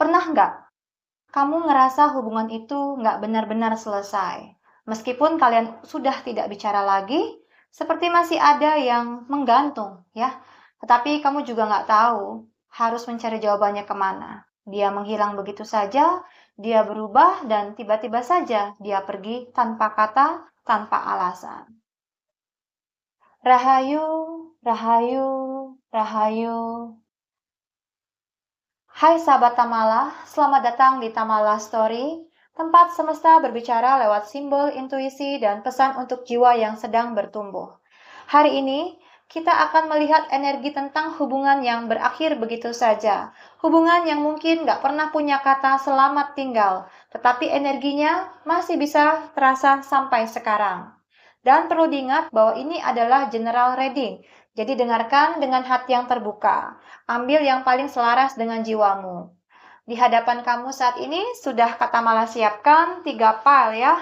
Pernah nggak kamu ngerasa hubungan itu nggak benar-benar selesai? Meskipun kalian sudah tidak bicara lagi, seperti masih ada yang menggantung, ya. Tetapi kamu juga nggak tahu harus mencari jawabannya kemana. Dia menghilang begitu saja, dia berubah, dan tiba-tiba saja dia pergi tanpa kata, tanpa alasan. Rahayu, rahayu, rahayu. Hai sahabat Tamala, selamat datang di Tamala Story, tempat semesta berbicara lewat simbol intuisi dan pesan untuk jiwa yang sedang bertumbuh. Hari ini, kita akan melihat energi tentang hubungan yang berakhir begitu saja. Hubungan yang mungkin gak pernah punya kata selamat tinggal, tetapi energinya masih bisa terasa sampai sekarang. Dan perlu diingat bahwa ini adalah general reading, jadi dengarkan dengan hati yang terbuka. Ambil yang paling selaras dengan jiwamu. Di hadapan kamu saat ini sudah kata malah siapkan 3 file ya.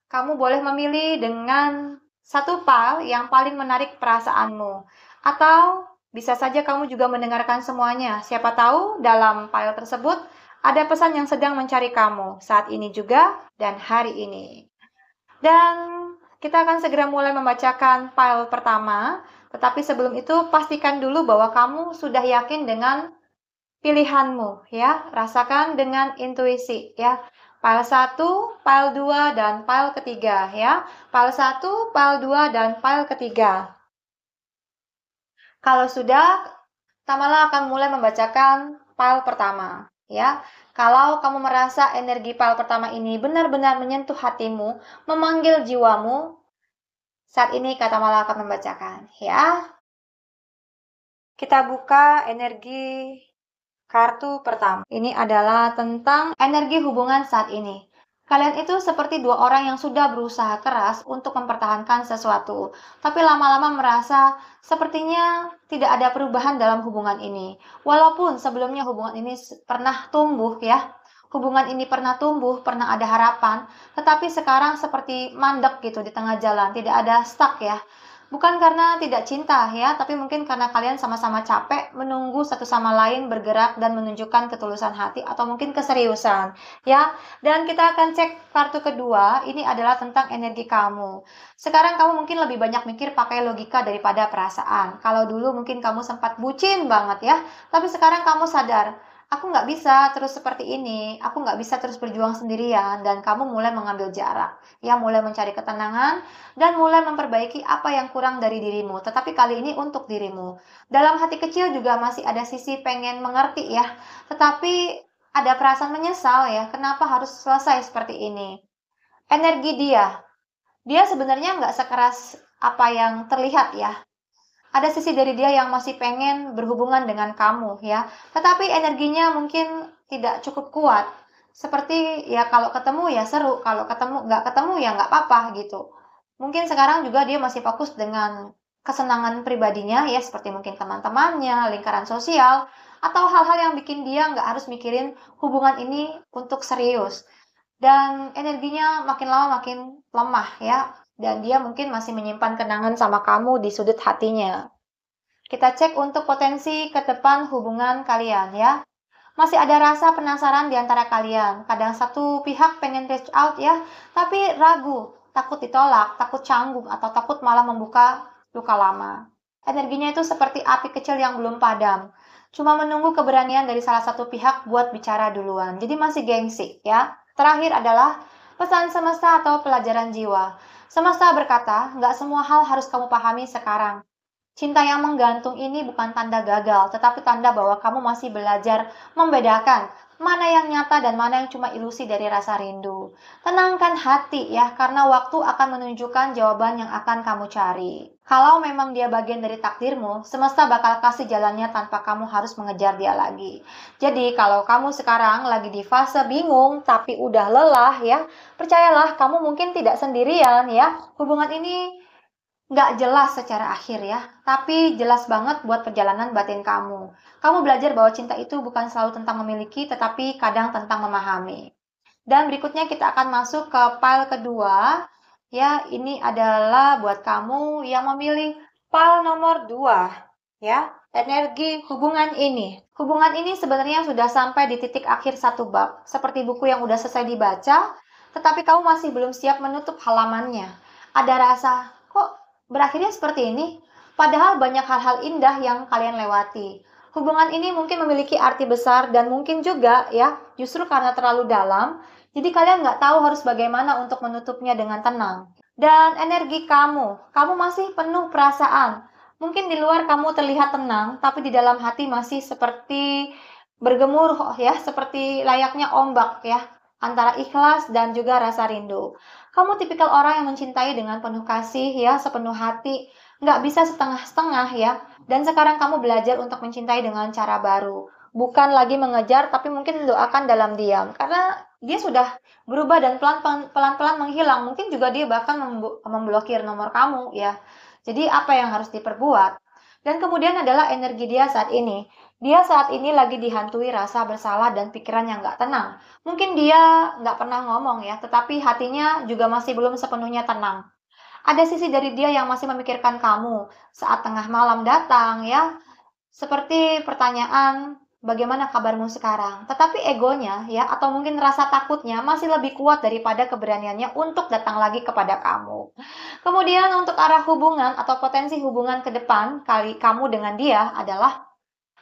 Kamu boleh memilih dengan satu file yang paling menarik perasaanmu. Atau bisa saja kamu juga mendengarkan semuanya. Siapa tahu dalam file tersebut ada pesan yang sedang mencari kamu saat ini juga dan hari ini. Dan kita akan segera mulai membacakan file pertama, tetapi sebelum itu pastikan dulu bahwa kamu sudah yakin dengan pilihanmu ya. Rasakan dengan intuisi ya. File 1, file 2, dan file ketiga ya. File 1, file 2, dan file ketiga. Kalau sudah, Tamala akan mulai membacakan file pertama ya. Kalau kamu merasa energi file pertama ini benar-benar menyentuh hatimu, memanggil jiwamu, saat ini kata Mala akan membacakan ya. Kita buka energi kartu pertama. Ini adalah tentang energi hubungan saat ini. Kalian itu seperti 2 orang yang sudah berusaha keras untuk mempertahankan sesuatu, tapi lama-lama merasa sepertinya tidak ada perubahan dalam hubungan ini. Walaupun sebelumnya hubungan ini pernah tumbuh ya, hubungan ini pernah tumbuh, pernah ada harapan, tetapi sekarang seperti mandek gitu di tengah jalan, tidak ada stuck ya. Bukan karena tidak cinta ya, tapi mungkin karena kalian sama-sama capek menunggu satu sama lain bergerak dan menunjukkan ketulusan hati atau mungkin keseriusan ya. Dan kita akan cek kartu kedua, ini adalah tentang energi kamu. Sekarang kamu mungkin lebih banyak mikir pakai logika daripada perasaan. Kalau dulu mungkin kamu sempat bucin banget ya, tapi sekarang kamu sadar, aku nggak bisa terus seperti ini, aku nggak bisa terus berjuang sendirian, dan kamu mulai mengambil jarak, ya mulai mencari ketenangan, dan mulai memperbaiki apa yang kurang dari dirimu, tetapi kali ini untuk dirimu. Dalam hati kecil juga masih ada sisi pengen mengerti ya, tetapi ada perasaan menyesal ya, kenapa harus selesai seperti ini. Energi dia sebenarnya nggak sekeras apa yang terlihat ya, ada sisi dari dia yang masih pengen berhubungan dengan kamu ya, tetapi energinya mungkin tidak cukup kuat. Seperti ya kalau ketemu ya seru, kalau nggak ketemu ya nggak apa-apa gitu. Mungkin sekarang juga dia masih fokus dengan kesenangan pribadinya ya, seperti mungkin teman-temannya, lingkaran sosial, atau hal-hal yang bikin dia nggak harus mikirin hubungan ini untuk serius. Dan energinya makin lama makin lemah ya, dan dia mungkin masih menyimpan kenangan sama kamu di sudut hatinya. Kita cek untuk potensi ke depan hubungan kalian ya. Masih ada rasa penasaran di antara kalian. Kadang satu pihak pengen reach out ya, tapi ragu, takut ditolak, takut canggung, atau takut malah membuka luka lama. Energinya itu seperti api kecil yang belum padam. Cuma menunggu keberanian dari salah satu pihak buat bicara duluan. Jadi masih gengsi ya. Terakhir adalah pesan semesta atau pelajaran jiwa. Semesta berkata, nggak semua hal harus kamu pahami sekarang. Cinta yang menggantung ini bukan tanda gagal, tetapi tanda bahwa kamu masih belajar membedakan mana yang nyata dan mana yang cuma ilusi dari rasa rindu. Tenangkan hati ya, karena waktu akan menunjukkan jawaban yang akan kamu cari. Kalau memang dia bagian dari takdirmu, semesta bakal kasih jalannya tanpa kamu harus mengejar dia lagi. Jadi kalau kamu sekarang lagi di fase bingung tapi udah lelah ya, percayalah kamu mungkin tidak sendirian ya. Hubungan ini nggak jelas secara akhir ya, tapi jelas banget buat perjalanan batin kamu. Kamu belajar bahwa cinta itu bukan selalu tentang memiliki, tetapi kadang tentang memahami. Dan berikutnya kita akan masuk ke file kedua. Ya, ini adalah buat kamu yang memilih file nomor 2. Ya, energi hubungan ini. Hubungan ini sebenarnya sudah sampai di titik akhir satu bab, seperti buku yang udah selesai dibaca, tetapi kamu masih belum siap menutup halamannya. Ada rasa, kok berakhirnya seperti ini? Padahal banyak hal-hal indah yang kalian lewati. Hubungan ini mungkin memiliki arti besar dan mungkin juga ya, justru karena terlalu dalam, jadi kalian nggak tahu harus bagaimana untuk menutupnya dengan tenang. Dan energi kamu masih penuh perasaan. Mungkin di luar kamu terlihat tenang, tapi di dalam hati masih seperti bergemuruh ya, seperti layaknya ombak ya, antara ikhlas dan juga rasa rindu. Kamu tipikal orang yang mencintai dengan penuh kasih ya, sepenuh hati, nggak bisa setengah-setengah ya. Dan sekarang kamu belajar untuk mencintai dengan cara baru. Bukan lagi mengejar, tapi mungkin mendoakan dalam diam. Karena dia sudah berubah dan pelan-pelan menghilang. Mungkin juga dia bahkan memblokir nomor kamu ya. Jadi apa yang harus diperbuat? Dan kemudian adalah energi dia saat ini. Dia saat ini lagi dihantui rasa bersalah dan pikiran yang nggak tenang. Mungkin dia nggak pernah ngomong ya, tetapi hatinya juga masih belum sepenuhnya tenang. Ada sisi dari dia yang masih memikirkan kamu saat tengah malam datang ya, seperti pertanyaan, bagaimana kabarmu sekarang? Tetapi egonya ya, atau mungkin rasa takutnya masih lebih kuat daripada keberaniannya untuk datang lagi kepada kamu. Kemudian untuk arah hubungan atau potensi hubungan ke depan kali kamu dengan dia adalah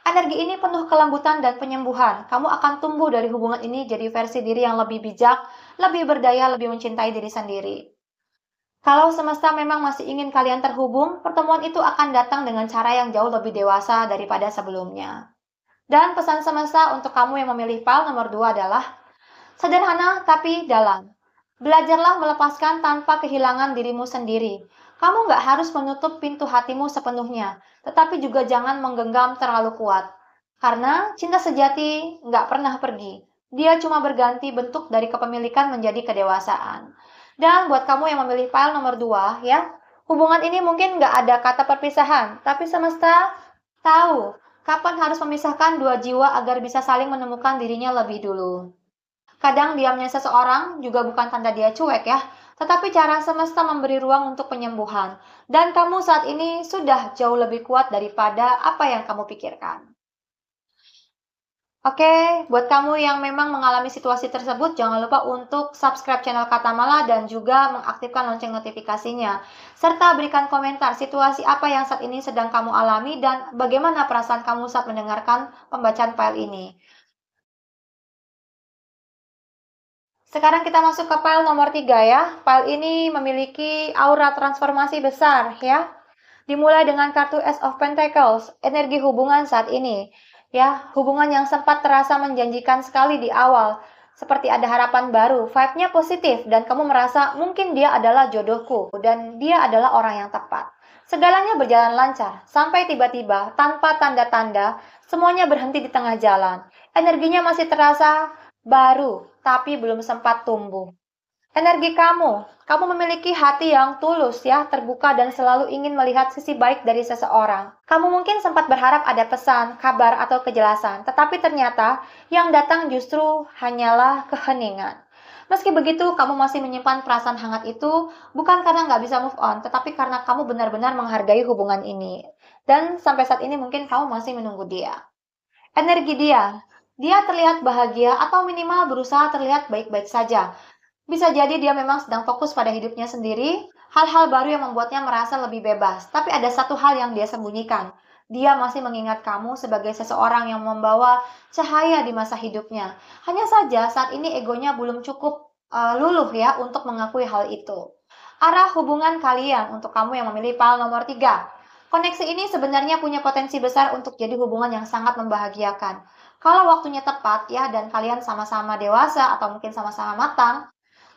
energi ini penuh kelembutan dan penyembuhan. Kamu akan tumbuh dari hubungan ini jadi versi diri yang lebih bijak, lebih berdaya, lebih mencintai diri sendiri. Kalau semesta memang masih ingin kalian terhubung, pertemuan itu akan datang dengan cara yang jauh lebih dewasa daripada sebelumnya. Dan pesan semesta untuk kamu yang memilih PAL nomor 2 adalah sederhana tapi dalam. Belajarlah melepaskan tanpa kehilangan dirimu sendiri. Kamu nggak harus menutup pintu hatimu sepenuhnya, tetapi juga jangan menggenggam terlalu kuat. Karena cinta sejati nggak pernah pergi. Dia cuma berganti bentuk dari kepemilikan menjadi kedewasaan. Dan buat kamu yang memilih file nomor 2, ya, hubungan ini mungkin nggak ada kata perpisahan, tapi semesta tahu kapan harus memisahkan dua jiwa agar bisa saling menemukan dirinya lebih dulu. Kadang diamnya seseorang juga bukan tanda dia cuek ya, tetapi cara semesta memberi ruang untuk penyembuhan. Dan kamu saat ini sudah jauh lebih kuat daripada apa yang kamu pikirkan. Oke, buat kamu yang memang mengalami situasi tersebut, jangan lupa untuk subscribe channel Katamala dan juga mengaktifkan lonceng notifikasinya. Serta berikan komentar situasi apa yang saat ini sedang kamu alami dan bagaimana perasaan kamu saat mendengarkan pembacaan file ini. Sekarang kita masuk ke file nomor 3 ya. File ini memiliki aura transformasi besar ya. Dimulai dengan kartu Ace of Pentacles, energi hubungan saat ini. Ya, hubungan yang sempat terasa menjanjikan sekali di awal. Seperti ada harapan baru, vibe-nya positif dan kamu merasa mungkin dia adalah jodohku dan dia adalah orang yang tepat. Segalanya berjalan lancar, sampai tiba-tiba tanpa tanda-tanda, semuanya berhenti di tengah jalan. Energinya masih terasa baru, tapi belum sempat tumbuh. Energi kamu memiliki hati yang tulus ya, terbuka dan selalu ingin melihat sisi baik dari seseorang. Kamu mungkin sempat berharap ada pesan, kabar, atau kejelasan, tetapi ternyata yang datang justru hanyalah keheningan. Meski begitu, kamu masih menyimpan perasaan hangat itu, bukan karena nggak bisa move on, tetapi karena kamu benar-benar menghargai hubungan ini. Dan sampai saat ini mungkin kamu masih menunggu dia. Energi dia terlihat bahagia atau minimal berusaha terlihat baik-baik saja. Bisa jadi dia memang sedang fokus pada hidupnya sendiri, hal-hal baru yang membuatnya merasa lebih bebas. Tapi ada satu hal yang dia sembunyikan. Dia masih mengingat kamu sebagai seseorang yang membawa cahaya di masa hidupnya. Hanya saja saat ini egonya belum cukup luluh ya untuk mengakui hal itu. Arah hubungan kalian untuk kamu yang memilih file nomor 3. Koneksi ini sebenarnya punya potensi besar untuk jadi hubungan yang sangat membahagiakan. Kalau waktunya tepat ya dan kalian sama-sama dewasa atau mungkin sama-sama matang,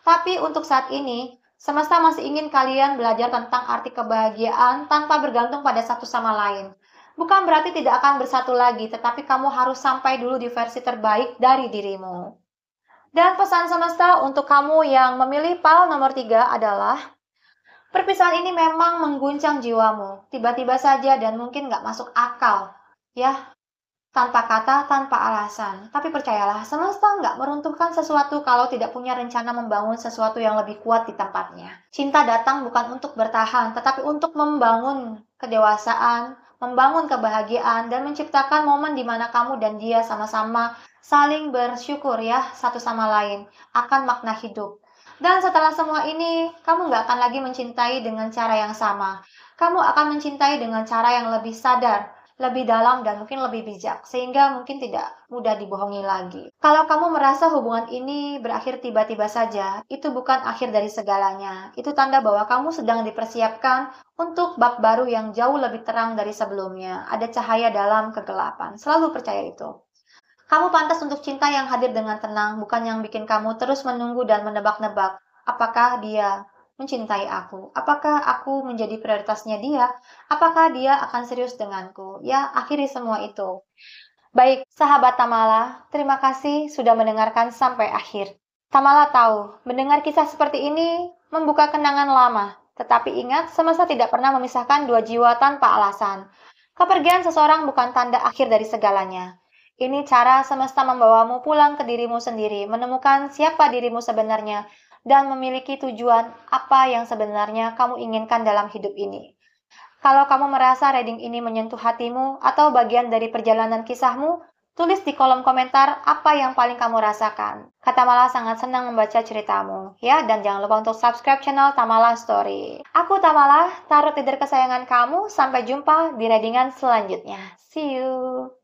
tapi untuk saat ini, semesta masih ingin kalian belajar tentang arti kebahagiaan tanpa bergantung pada satu sama lain. Bukan berarti tidak akan bersatu lagi, tetapi kamu harus sampai dulu di versi terbaik dari dirimu. Dan pesan semesta untuk kamu yang memilih file nomor 3 adalah, perpisahan ini memang mengguncang jiwamu, tiba-tiba saja dan mungkin nggak masuk akal. Ya, tanpa kata, tanpa alasan. Tapi percayalah, semesta nggak meruntuhkan sesuatu kalau tidak punya rencana membangun sesuatu yang lebih kuat di tempatnya. Cinta datang bukan untuk bertahan, tetapi untuk membangun kedewasaan, membangun kebahagiaan, dan menciptakan momen di mana kamu dan dia sama-sama saling bersyukur ya satu sama lain akan makna hidup. Dan setelah semua ini, kamu nggak akan lagi mencintai dengan cara yang sama. Kamu akan mencintai dengan cara yang lebih sadar, lebih dalam, dan mungkin lebih bijak, sehingga mungkin tidak mudah dibohongi lagi. Kalau kamu merasa hubungan ini berakhir tiba-tiba saja, itu bukan akhir dari segalanya. Itu tanda bahwa kamu sedang dipersiapkan untuk bab baru yang jauh lebih terang dari sebelumnya. Ada cahaya dalam kegelapan. Selalu percaya itu. Kamu pantas untuk cinta yang hadir dengan tenang, bukan yang bikin kamu terus menunggu dan menebak-nebak. Apakah dia mencintai aku? Apakah aku menjadi prioritasnya dia? Apakah dia akan serius denganku? Ya, akhiri semua itu. Baik, sahabat Tamala, terima kasih sudah mendengarkan sampai akhir. Tamala tahu, mendengar kisah seperti ini membuka kenangan lama. Tetapi ingat, semesta tidak pernah memisahkan dua jiwa tanpa alasan. Kepergian seseorang bukan tanda akhir dari segalanya. Ini cara semesta membawamu pulang ke dirimu sendiri, menemukan siapa dirimu sebenarnya, dan memiliki tujuan apa yang sebenarnya kamu inginkan dalam hidup ini. Kalau kamu merasa reading ini menyentuh hatimu atau bagian dari perjalanan kisahmu, tulis di kolom komentar apa yang paling kamu rasakan. Kak Tamala sangat senang membaca ceritamu, ya, dan jangan lupa untuk subscribe channel Tamala Story. Aku Tamala, tarot leader kesayangan kamu, sampai jumpa di readingan selanjutnya. See you!